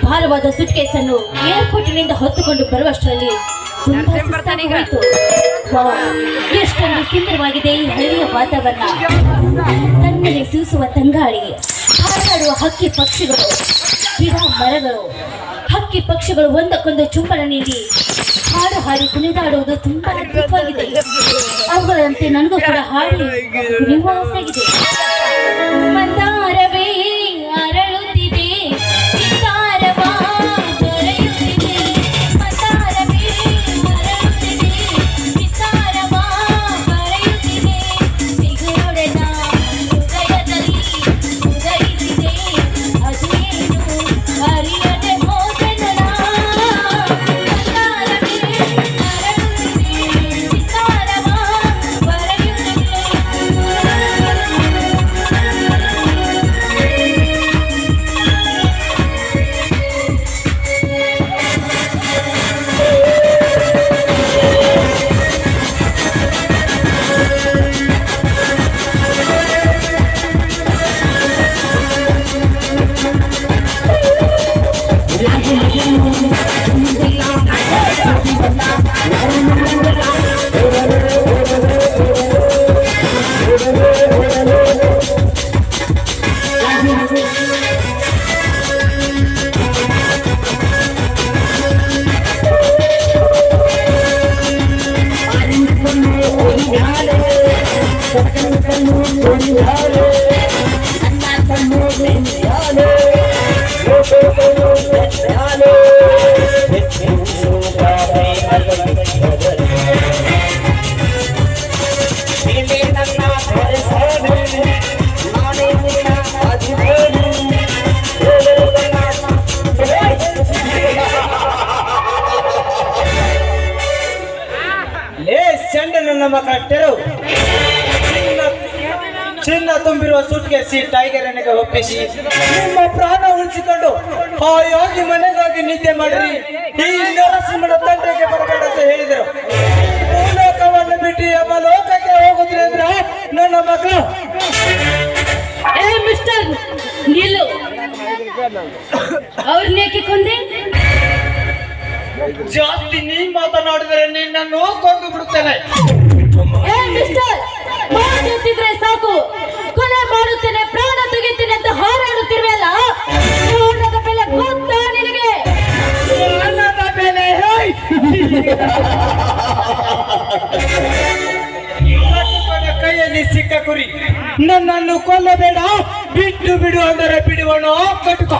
ಭಾರವಾದ ಸುಟ್ಕೇಸ್ ಅನ್ನು ಏರ್ಪೋರ್ಟಿನಿಂದ ಹೊತ್ತುಕೊಂಡು ಬರುವಷ್ಟರಲ್ಲಿ ತುಂಬಾ ಸುಸ್ತಾಗೋಯ್ತು. ಎಷ್ಟೊಂದು ಸುಂದರವಾಗಿದೆ ಈ ಹಳ್ಳಿಯ ವಾತಾವರಣ. ತನ್ನಲ್ಲಿ ಸೂಸುವ ತಂಗಾಳಿ, ಹಾರಾಡುವ ಹಕ್ಕಿ ಪಕ್ಷಿಗಳು, ಗಿಡ ಮರಗಳು, ಹಕ್ಕಿ ಪಕ್ಷಿಗಳು ಒಂದಕ್ಕೊಂದು ಚುಂಬನ ನೀಡಿ ಹಾಡು ಹಾಡಿ ಕುಣಿದಾಡುವುದು ತುಂಬಾ ಅದ್ಭುತವಾಗಿದೆ. ಅವುಗಳಂತೆ ನನಗೂ ಕೂಡ ಹಾಡಿ ಕುಣಿಯುವ ಆಸೆಯಾಗಿದೆ. ಮಂದಾರವೇ ಅರಳುತ್ತಿದೆ, ಚಿತ್ತಾರವಾ ದೊರೆಯುತ್ತಿದೆ. ಮಂದಾರವೇ ಅರಳುತ್ತಿದೆ, ಚಿತ್ತಾರವಾ ದೊರೆಯುತ್ತಿದೆ. ಸಿಗುರೊಡೆದ ಹೃದಯದಲ್ಲಿ ಉದಯಿಸಿದೆ, ಅದೇನು ಅರಿಯದೆ ಹೋದೆನಾ. ಮಂದಾರವೇ ಅರಳುತ್ತಿದೆ, ಚಿತ್ತಾರವಾ ದೊರೆಯುತ್ತಿದೆ. ಮಕ್ಕಳ ತೆರವು ಚಿನ್ನ ತುಂಬಿರುವ ಸುಟ್ಕೇಸಿ ಟೈಗರ್ ಎಣ್ಣೆಗೆ ಒಪ್ಪಿಸಿ ನಿಮ್ಮ ಪ್ರಾಣ ಉಳಿಸಿಕೊಂಡು ಹಾಯಾಗಿ ಮನೆಗಾಗಿ ನಿದ್ದೆ ಮಾಡಿರಿ. ಈ ನರಸಿಂಹನ ತಂಟೆಗೆ ಬರಬೇಡ ಅಂತ ಹೇಳಿದರು. ಭೂಲೋಕವನ್ನು ಬಿಟ್ಟು ಎಂಬ ಲೋಕಕ್ಕೆ ಹೋಗುತ್ತೀನಿ ಅಂದ್ರ ನನ್ನ ಮಕ್ಕಳು. ಏ ಮಿಸ್ಟರ್ ನಿಲ್ಲು, ಅವ್ರನ್ನೇಕೆ ಕೊಂದೆ? ಜಾಸ್ತಿ ನೀ ಮಾತನಾಡಿದರೆ ನಿನ್ನನ್ನು ಕೊಂದು ಬಿಡುತ್ತೇನೆ. ಏ ಮಿಸ್ಟರ್, ಮಾತಾಡ್ತಿದ್ರೆ ಸಾಕು, ಕೊಲೆ ಮಾಡುತ್ತೇನೆ, ಪ್ರಾಣ ತೆಗಿತೇನೆ ಅಂತ ಹಾರಾಡುತ್ತಿರುವೆಲ್ಲ. ಪ್ರಾಣದ ಬೆಲೆ ಗೊತ್ತಾ ನಿನಗೆ? ಪ್ರಾಣದ ಬೆಲೆ ಕೈಯಲ್ಲಿ ಸಿಕ್ಕ ಕುರಿ. ನನ್ನನ್ನು ಕೊಲ್ಲಬೇಡ, ಬಿಟ್ಟು ಬಿಡು ಅಂದರೆ ಬಿಡುವನೋ ಕಟುಕ.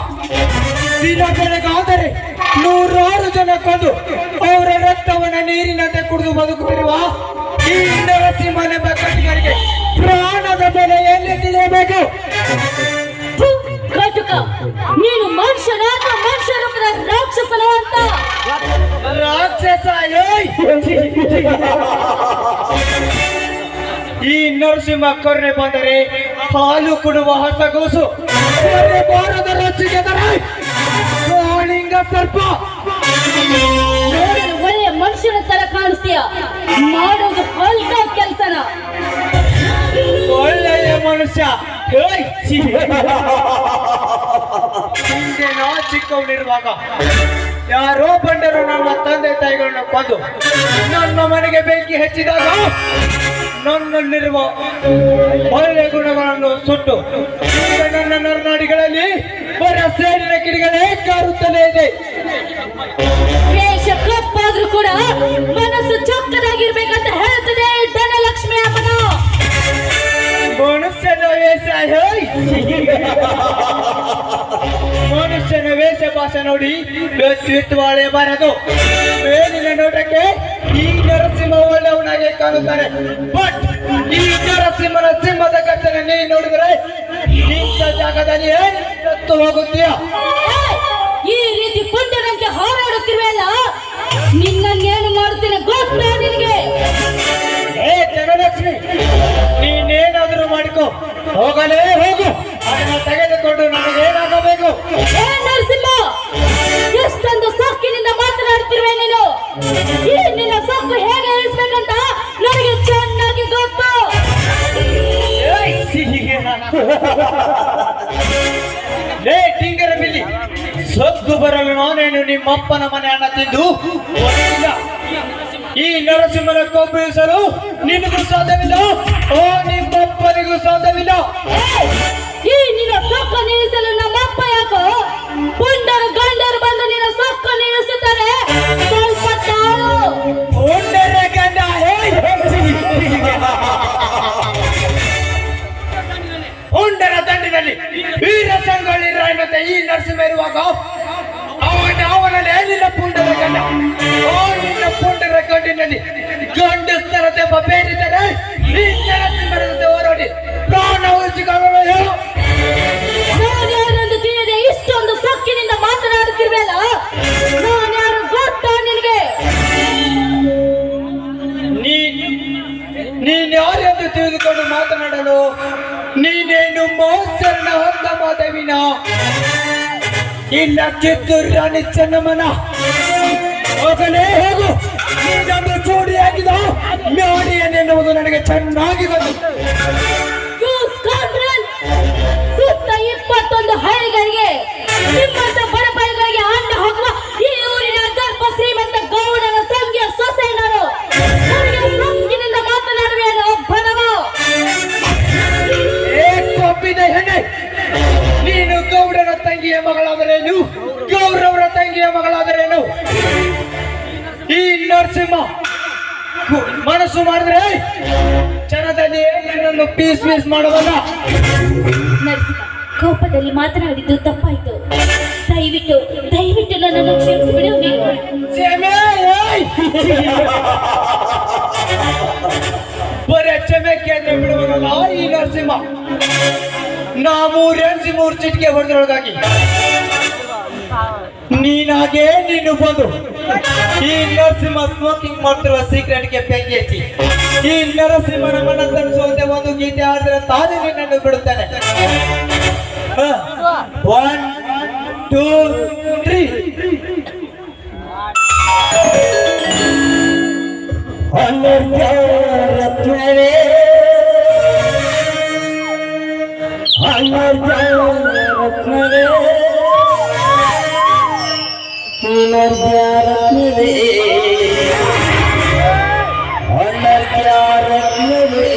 ದಿನ ಬೆಳಗಾದರೆ 100 ಜನ ಕೊಂದು ಅವರ ರಕ್ತವನ್ನು ನೀರಿನಂತೆ ಕುಡಿದು ಬದುಕುತ್ತಿರುವ ಈ ನರಸಿಂಹನ ಕಟ್ಟಿಗರಿಗೆ ಪ್ರಾಣದ ಬೆಲೆ ಎಲ್ಲಿ ತಿಳಿಯಬೇಕು? ಕಟುಕ, ನೀನು ಮನುಷ್ಯನ ಅಥವಾ ಮನುಷ್ಯ ರೂಪದ ರಾಕ್ಷಸನ ಅಂತ? ರಾಕ್ಷಸ? ಈ ನರಸಿಂಹ ಕರುಣೆ ಬಂದರೆ ಹಾಲು ಕೊಡುವ ಹಸಗೂಸು, ಬಾರದ ರಚ್ಚಿಗೆ ಲಿಂಗ ಸರ್ಪ. ಒಳ್ಳೆಯ ಮನುಷ್ಯನ ತರ ಕಾಣಿಸ್ತೀಯ, ಮಾಡೋದು ಹೊಲ್ಕ ಕೆಲಸನ. ಒಳ್ಳೆಯ ಮನುಷ್ಯ ಹಿಂದೆ ನಾ ಚಿಕ್ಕವನಿರುವಾಗ ಯಾರೋ ಬಂದರು ನನ್ನ ತಂದೆ ತಾಯಿಗಳನ್ನ ಕೊಂದು ನನ್ನ ಮನೆಗೆ ಬೆಂಕಿ ಹಚ್ಚಿದಾಗ ನನ್ನಲ್ಲಿರುವ ಒಳ್ಳೆಯ ಗುಣಗಳನ್ನು ಸುಟ್ಟು ಈಗ ನನ್ನ ನರನಾಡಿಗಳಲ್ಲಿ ಬರ ಸೇರಿನ ಕಿಡಿಗಳೇ ಕಾರುತ್ತಲೇ ಇದೆ. ವೇಷ ಕಪ್ಪಾದ್ರೂ ಕೂಡ ಮನಸ್ಸು ಚೊಕ್ಕದಾಗಿರ್ಬೇಕಂತ ಹೇಳ್ತದೆ ಧನಲಕ್ಷ್ಮಿ ಅಮ್ಮನ. ಮನುಷ್ಯನ ವೇಷ ಮನುಷ್ಯನ ವೇಷ ಭಾಷೆ ನೋಡಿ ವ್ಯಕ್ತಿತ್ವ ಅಳೆಯಬಾರದು. ಮೇಲಿನ ನೋಟಕ್ಕೆ ಈ ನರಸಿಂಹ ಒಳ್ಳೆಯವನಾಗೆ ಕಾಣುತ್ತಾನೆ. ಬಟ್ ಈ ನರಸಿಂಹನ ಸಿಂಹದ ಕತ್ತನೆ ನೀ ನೋಡಿದ್ರೆ ನಿಂತ ಜಾಗದಲ್ಲಿ ಸತ್ತು ಹೋಗುತ್ತೀಯ. ಈ ರೀತಿ ಪುಂಡನಂತೆ ಹಾರಾಡುತ್ತಿರುವೆಲ್ಲ, ನಿನ್ನನ್ನೇನು ಮಾಡುತ್ತೇನೆ ಗೊತ್ತಾ ನಿನಗೆ? ಏ ಧನಲಕ್ಷ್ಮಿ, ನೀನೇನಾದರೂ ಮಾಡಿಕೊ, ಹೋಗಲೇ ಹೋಗು. ಅದನ್ನು ತೆಗೆದುಕೊಂಡು ನನಗೇನಾಗಬೇಕು? ಏ ನರಸಿಂಹ, ಎಷ್ಟೊಂದು ಸೊಕ್ಕಿನಿಂದ ಮಾತನಾಡುತ್ತಿರುವೆ ನೀನು. ಈ ನಿನ್ನ ಸೊಕ್ಕು ಹೇಗೆ ಇಳಿಸ್ಬೇಕಂತ ನನಗೆ ಚೆನ್ನಾಗಿ ಗೊತ್ತು. ಲೇ ಟಿಂಗರ ಬಿಲ್ಲಿ, ಸದ್ದು ಬರಲು ನಾನೇನು ನಿಮ್ಮಪ್ಪನ ಮನೆ ಅನ್ನ ತಿಂದು ಒಡೆದಿಲ್ಲ. ಈ ನರಸಿಂಹನ ಕೊಬ್ಬಿಸಲು ನಿನಗೂ ಸಾಧ್ಯವಿಲ್ಲ, ಓ ನಿಮ್ಮಪ್ಪನಿಗೂ ಸಾಧ್ಯವಿಲ್ಲ. ಈ ನಿನ್ನ ಸೊಕ್ಕ ನಿಲ್ಲಿಸಲು ನಮ್ಮಪ್ಪ ಯಾಕೋ ಪುಂಡರು ಗಂಡರು ಬಂದು ನಿನ್ನ ಸೊಕ್ಕ ನಿಲ್ಲಿಸುತ್ತಾರೆ. ಸ್ವಲ್ಪ ತಾಳು. ಪುಂಡರ ಗಂಡ ಪುಂಡರ ದಂಡಿನಲ್ಲಿ ವೀರ ಸಂಗೊಳ್ಳಿ ರಾಯನಂತೆ ಈ ನರಸಿಂಹ ಇರುವಾಗ ಅವನಲ್ಲಿ ಏನಿಲ್ಲ ಪುಂಡರ ಗಂಡ. ಓ ನಿನ್ನ ಪುಂಡರ ಗಂಡಿನಲ್ಲಿ ಗಂಡಸ್ತರತೆಂಬ ಬೇರಿದ್ದರೆ ಈ ನರಸಿಂಹರಂತೆ ಹೋರಾಡಿ ಪ್ರಾಣ ಉಳಿಸಿಕೊಳ್ಳಲು ಹೇಳು. ನಾನು ಯಾರೆಂದು ತಿಳಿಯದೆ ಇಷ್ಟೊಂದು ಸೊಕ್ಕಿನಿಂದ ಮಾತನಾಡುತ್ತಿರುವೆಲ್ಲ, ನಾನು ಯಾರು ಗೊತ್ತಾ ನಿನಗೆ? ನೀನ್ ಯಾರೆಂದು ತಿಳಿದುಕೊಂಡು ಮಾತನಾಡಲು ನೀನೇನು ಮೋಸರನ ಹೊತ್ತ ಮಾಧವಿನ ಇಲ್ಲ ಕಿತ್ತೂರು ರಾಣಿ ಚೆನ್ನಮ್ಮನ ಹೋಗಲೇ ಹೋಗು. ನೀನೊಂದು ಚೂಡಿಯಾಗಿದ ಮ್ಯಾಡಿಯನ್ನೆನ್ನುವುದು ನನಗೆ ಚೆನ್ನಾಗಿ ಗೊತ್ತು. You scoundrel! ಸುತ್ತ 21 ಹಳ್ಳಿಗಳಿಗೆ ನಿಮ್ಮಂತ ಬಡಪಾಯಿಗಳಿಗೆ ಅನ್ನ ಹೋಗುವ ಈ ಊರಿನ ಗರ್ಭ ಶ್ರೀಮಂತ ಗೌಡನ ತಂಗಿಯ ಸೊಸೆ ನಾನು. ನನಗೆ ಸೊಕ್ಕಿನಿಂದ ಮಾತನಾಡುವೇನೋ ಬಡವ. ಕೊಬ್ಬಿದ ಹೆಣ್ಣೆ, ನೀನು ಗೌಡನ ತಂಗಿಯ ಮಗಳಾದರೇನು, ಗೌರವರ ತಂಗಿಯ ಮಗಳಾದರೇನು? ಈ ನರಸಿಂಹ ಮನಸ್ಸು ಮಾಡಿದ್ರೆ ಕ್ಷಣದಲ್ಲಿ ನನ್ನನ್ನು ಪೀಸ್ ಮಾಡುವಲ್ಲ. ನರಸಿಂಹ, ಕೋಪದಲ್ಲಿ ಮಾತನಾಡಿದ್ದು ತಪ್ಪಾಯ್ತು. ದಯವಿಟ್ಟು ದಯವಿಟ್ಟು ನನ್ನನ್ನು ಕ್ಷಮಿಸಿಬಿಡು ನೀನು. ಬರೇ ಕ್ಷಮೆ ಕೇಂದ್ರ ಬಿಡುವಲ್ಲ ಈ ನರಸಿಂಹ. ನಾ 3 ಚಿಟಿಕೆ ಹೊಡೆದ್ರೊಳಗಾಗಿ ನೀನಾಗೆ ನೀನು ಬಂದು ಈ ನರಸಿಂಹ ಸ್ಮೋಕಿಂಗ್ ಮಾಡ್ತಿರುವ ಸೀಕ್ರೆಟ್ಗೆ ಬೆಂಕಿ ಹಚ್ಚಿ ಈ ನರಸಿಂಹನ ಮನ ತರಿಸುವಂತೆ ಒಂದು ಗೀತೆ ಆಡಿದ್ರೆ ತಾನೇ ನಿನ್ನನ್ನು ಬಿಡುತ್ತಾನೆ. 1 2 3 ರತ್ನವೇ ರತ್ನವೇ ರತ್ನವೇ ರತ್ನವೇ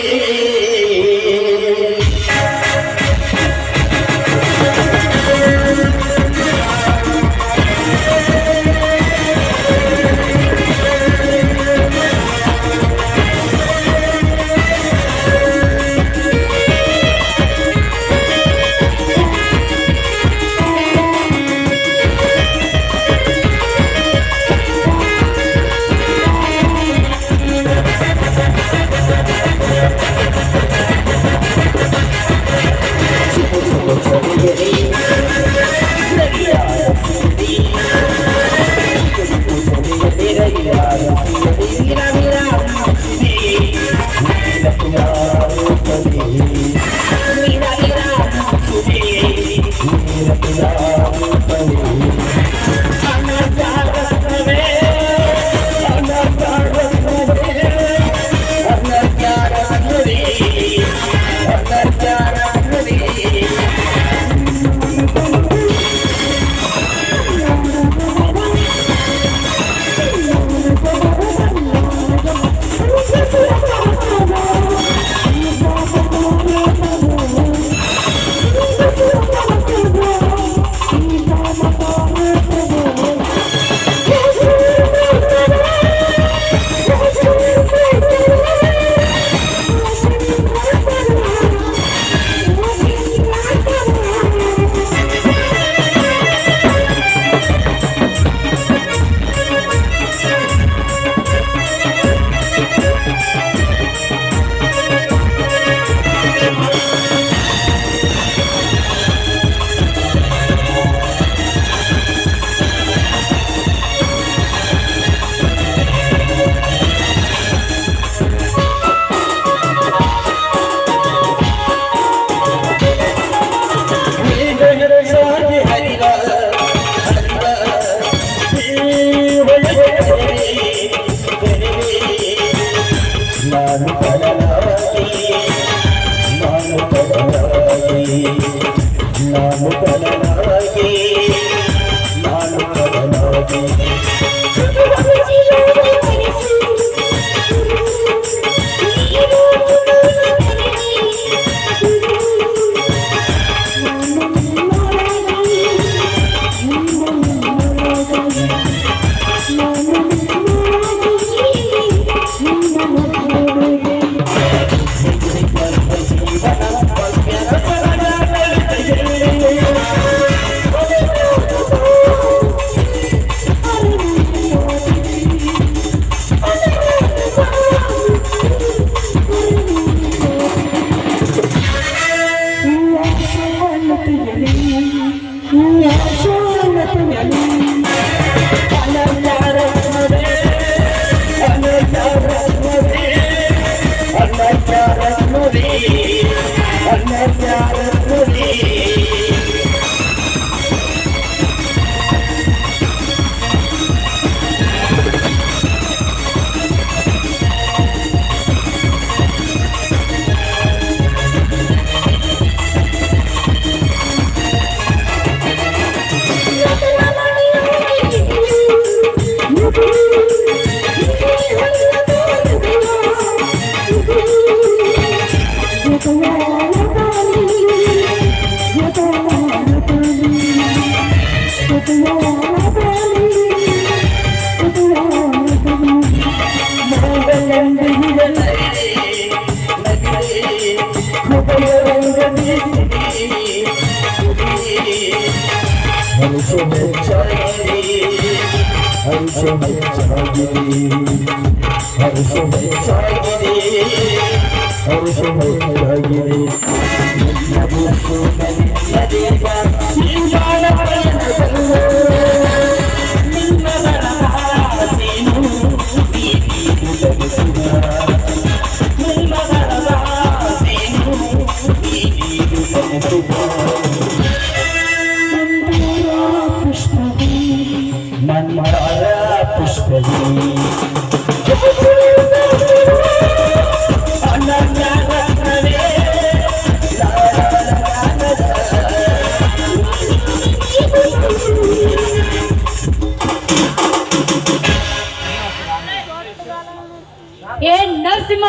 ಏನ್ ನರಸಿಂಹ,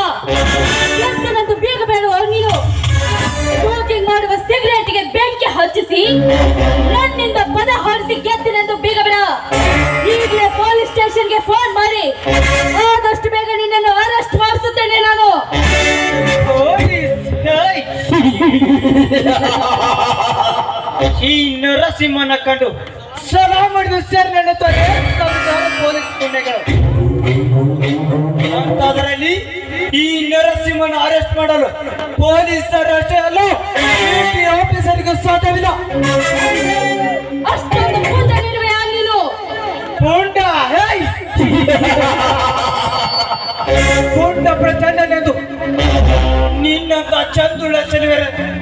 ಎಂತನಂತೂ ಬೇಗ ಬೇಡುವ ನೀನು ಸ್ಮೋಕಿಂಗ್ ಮಾಡುವ ಸಿಗರೇಟ್ಗೆ ಬೆಂಕಿ ಹಚ್ಚಿಸಿ ನನ್ನಿಂದ ಪದ ಹಾರಿಸಿ ಗೆದ್ದನೆಂದು ಬೇಗ ಬೇಡ. ಈಗಲೇ ಪೊಲೀಸ್ ಸ್ಟೇಷನ್ಗೆ ಫೋನ್ ಮಾಡಿ ಆದಷ್ಟು ಬೇಗ ನಿನ್ನನ್ನು ಅರೆಸ್ಟ್ ಮಾಡಿಸುತ್ತೇನೆ ನಾನು. ಈ ನರಸಿಂಹನ ಕಂಡು ಸಲಾ ಮಾಡಿದ ಸರ್ ನನ್ನ ಪೊಲೀಸ್ ಗುಂಡೆಗಳು. ಅದರಲ್ಲಿ ಈ ನರಸಿಂಹನ ಅರೆಸ್ಟ್ ಮಾಡಲು ಪೊಲೀಸರು ಅಷ್ಟೇ ಅಲ್ಲ, ಆಫೀಸರ್ಗೂ ಸಾಧ್ಯವಿಲ್ಲ. ಅಷ್ಟೊಂದು ಪೂಜನಿರುವೆ ನೀನು ಪುಂಡ ಪುಂಡ ಪ್ರಚಂಡನೆಂದು ನಿನ್ನಂತ ಚಂದುಳ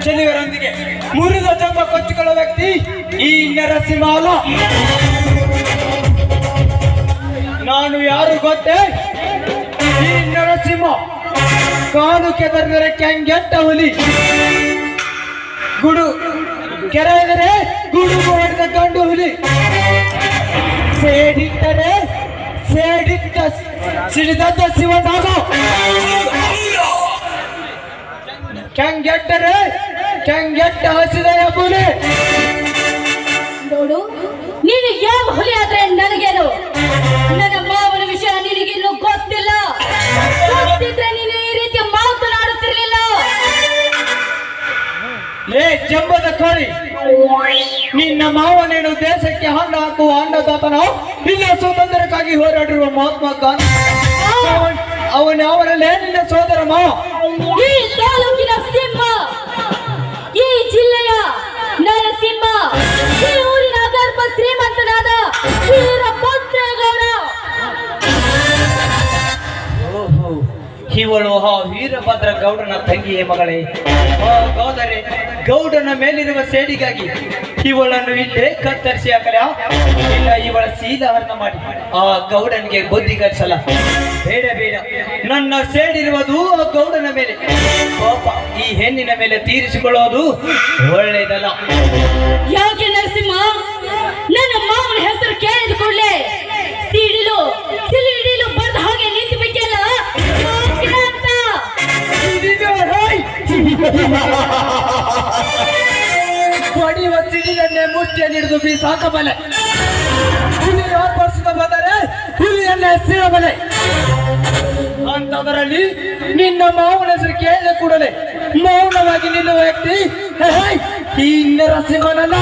ಚೆಲುವರೊಂದಿಗೆ ಮುರಿದ ಜಂಬ ಕೊಚ್ಚಿಕೊಳ್ಳುವ ವ್ಯಕ್ತಿ ಈ ನರಸಿಂಹ ಅಲ್ಲ. ನಾನು ಯಾರು ಗೊತ್ತೇ? ಈ ನರಸಿಂಹ ಕಾಲು ಕೆದರಿದರೆ ಕೆಂಗೆಟ್ಟ ಹುಲಿ, ಕೆರೆದರೆ ಗುಡುಗು ಹೊಡೆದ ಗಂಡು ಹುಲಿ, ಸೇಡಿಟ್ಟರೆ ಸೇಡಿಟ್ಟ ಸಿಡಿದದ್ದ ಶಿವನಾಗ, ಕೆಂಗೆಟ್ಟರೆ ಕೆಂಗೆಟ್ಟ ಹಸಿದ ಹುಲಿ. ನೋಡು, ನೀನು ಯಾವ ಹುಲಿ ಆದ್ರೆ ನನಗೇನು? ನನ್ನ ಮಾವನ ವಿಷಯ ನಿನಗಿನ್ನೂ ಗೊತ್ತಿಲ್ಲ. ಗೊತ್ತಿದ್ರೆ ನೀನು ಈ ರೀತಿ ಮಾತನಾಡುತ್ತಿರ್ಲಿಲ್ಲ. ಲೇ ಜಂಬದ ಕೋಳಿ, ನಿನ್ನ ಮಾವನೇನು ದೇಶಕ್ಕೆ ಹಣ್ಣು ಹಾಕುವ ಅನ್ನದಾತನ, ಇಲ್ಲ ಸ್ವಾತಂತ್ರ್ಯಕ್ಕಾಗಿ ಹೋರಾಡಿರುವ ಮಹಾತ್ಮ ಗಾಂಧಿ ಅವನಲ್ಲೇ ನಿನ್ನ ಸೋದರ ಮಾವ. ಈ ತಾಲೂಕಿನ ಸಿಂಹ, ಈ ಜಿಲ್ಲೆಯ ನರಸಿಂಹ, ಈ ಊರಿನ ಗರ್ಭ ಶ್ರೀಮಂತನಾದ ವೀರಭದ್ರೇಗೌಡ. ಇವಳು ಆ ವೀರಭದ್ರ ಗೌಡನ ತಂಗಿಯೇ ಮಗಳೇ. ಹೌದರೆ ಗೌಡನ ಮೇಲಿರುವ ಸೇಡಿಗಾಗಿ ಇವಳನ್ನು ಇಲ್ಲೇ ಕತ್ತರಿಸಿ ಹಾಕಲ, ಇಲ್ಲ ಇವಳ ಶೀಲಹರಣ ಮಾಡಿ ಆ ಗೌಡನಿಗೆ ಬುದ್ಧಿ ಕಲಿಸಲ್ಲ. ಬೇಡ ಬೇಡ, ನನ್ನ ಸೇಡಿರುವುದು ಆ ಗೌಡನ ಮೇಲೆ. ಪಾಪ ಈ ಹೆಣ್ಣಿನ ಮೇಲೆ ತೀರಿಸಿಕೊಳ್ಳೋದು ಒಳ್ಳೆಯದಲ್ಲ. ಯಾಕೆ ನರಸಿಂಹ, ನನ್ನ ಮಾವನ ಹೆಸರು ಕೇಳಿದ ಕೂಡಲೇ ಸಿಡಿಲು ಬಡ್ದ ಹಾಗೆ ನಿಂತು ಬಿಟ್ಟಿಯಲ್ಲ ಯಾಕಿನ ಅಂತ. ಹೊಡೆಯುವ ಸಿಡಿಲನ್ನೇ ಮುಷ್ಟಿಯಲ್ಲಿ ಹಿಡಿದು ಬೀಸಾಕಬಲೆ. ಹುಲಿ ಆರ್ಭಟಿಸಿದ ಬಂದರೆ ಹುಲಿಯನ್ನೇ ಸೀಳಬಲೆ. ಅಂತದರಲ್ಲಿ ನಿನ್ನ ಮಾವನ ಹೆಸರು ಕೇಳಿದ ಕೂಡಲೇ ಮೌನವಾಗಿ ನಿಲ್ಲುವ ವ್ಯಕ್ತಿ ಈ ನರಸಿಂಹನಲ್ಲ.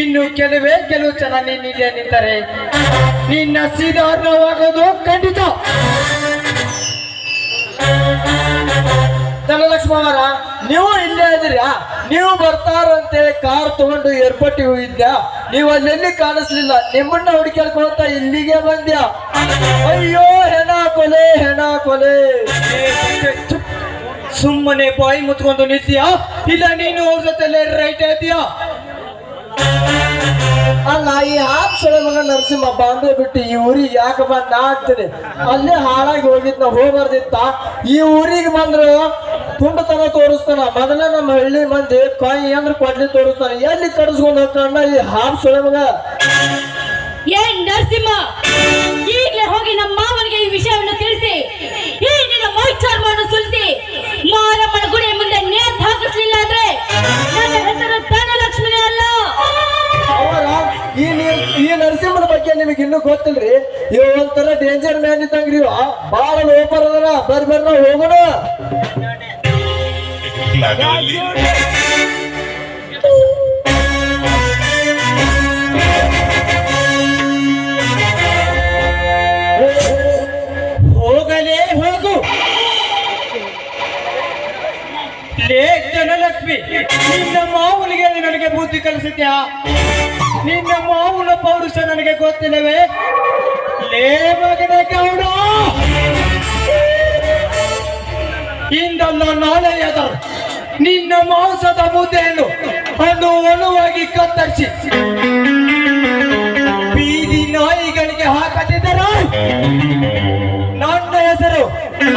ಇನ್ನು ಕೆಲವು ಜನ ನೀನಿದೆ ನಿಂತರೆ ನಿನ್ನ ಸೀದಾರ್ಣವಾಗೋದು ಖಂಡಿತ. ಧನಲಕ್ಷ್ಮವರ, ನೀವು ಇಲ್ಲೇ ಇದ್ದೀರಾ? ನೀವು ಬರ್ತಾರಂತೇಳಿ ಕಾರ್ ತಗೊಂಡು ಏರ್ಪೋರ್ಟಿಗೆ ಹೋಗಿದ್ಯಾ? ನೀವು ಅಲ್ಲೆಲ್ಲಿ ಕಾಣಿಸ್ಲಿಲ್ಲ. ನಿಮ್ಮನ್ನ ಹುಡುಕ್ಯಾಡ್ಕೊಳ್ತ ಇಲ್ಲಿಗೆ ಬಂದ್ಯಾ? ಅಯ್ಯೋ ಹೆಣ ಕೊಲೆ. ಸುಮ್ಮನೆ ಬಾಯಿ ಮುತ್ಕೊಂಡು ನಿಲ್ತೀಯಾ? ಇಲ್ಲ ನೀನು ಅವ್ರ ಜೊತೆ ರೈಟ್ ಇದೆಯಾ? ಅಲ್ಲ, ಈ ಹಾಪ್ಸೊಳೆ ಮಗ ನರಸಿಂಹ ಬಾಂಬೆ ಬಿಟ್ಟು ಈ ಊರಿಗೆ ಯಾಕೆ ಬಂದ ನಾ ಆಗ್ತೇನೆ. ಅಲ್ಲೇ ಹಾಳಾಗಿ ಹೋಗಿದ್ನ, ಹೋಗ್ಬಾರ್ದಿತ್ತ. ಈ ಊರಿಗೆ ಬಂದ್ರು ತುಂಡತನ ತೋರಿಸ್ತಾನ. ಮೊದಲೇ ನಮ್ಮ ಹಳ್ಳಿ ಮಂದಿ ಕಾಯಿ ಅಂದ್ರೆ ಕೊಡ್ಲಿ ತೋರಿಸ್ತಾನ. ಎಲ್ಲಿ ಕಡಿಸ್ಕೊಂಡು ಹೋಗ್ತಾನ ಈ ಹಾಪ್ಸೊಳೆ ಮಗ. ಏನ್ ನರಸಿಂಹ, ಈಗಲೇ ಹೋಗಿ ನಮ್ಮ ಮಾವನಿಗೆ ಈ ವಿಷಯವನ್ನು ತಿಳಿಸಿ ಈ ನಿನ್ನ ಮೈಚಾರ್ಮನ್ನು ಸುಲಿಸಿ ಮಾರಮ್ಮನ ಗುಡಿಯ ಮುಂದೆ ನೇತ್ ಹಾಕಿಸ್ಲಿಲ್ಲ ಅಂದ್ರೆ ನನ್ನ ಹೆಸರು ಧನಲಕ್ಷ್ಮಿ ಅಲ್ಲ. ಅವರ ಈ ನರಸಿಂಹನ ಬಗ್ಗೆ ನಿಮಗೆ ಇನ್ನೂ ಗೊತ್ತಿಲ್ರಿ. ಇವ ಒಂಥರ ಡೇಂಜರ್ ಮ್ಯಾನ್ ಇದ್ದಂಗ್ರಿ. ಬಾಳ ಲೋಪರ್ ಅದರ. ಬರ್ರಿ ನಾವು ಹೋಗೋಣ. ಹೋಗಲೇ ಹೋಗು. ಲೇ ಧನಲಕ್ಷ್ಮಿ, ನಿನ್ನ ಮಾವನಿಗೆ ನನಗೆ ಬುದ್ಧಿ ಕಲಿಸಿದ್ಯಾ? ನಿನ್ನ ಮಾವನ ಪೌರುಷ ನನಗೆ ಗೊತ್ತಿಲ್ಲವೇ? ಲೇ ಮಗನ ಗೌಡ, ಇಂದಲ್ಲ ನಾಳೆ ಎದರು ನಿನ್ನ ಮಾಂಸದ ಮುದ್ದೆಯನ್ನು ಅನುವಾಗಿ ಕತ್ತರಿಸಿ ಬೀದಿ ನಾಯಿಗಳಿಗೆ ಹಾಕದಿದ್ದರ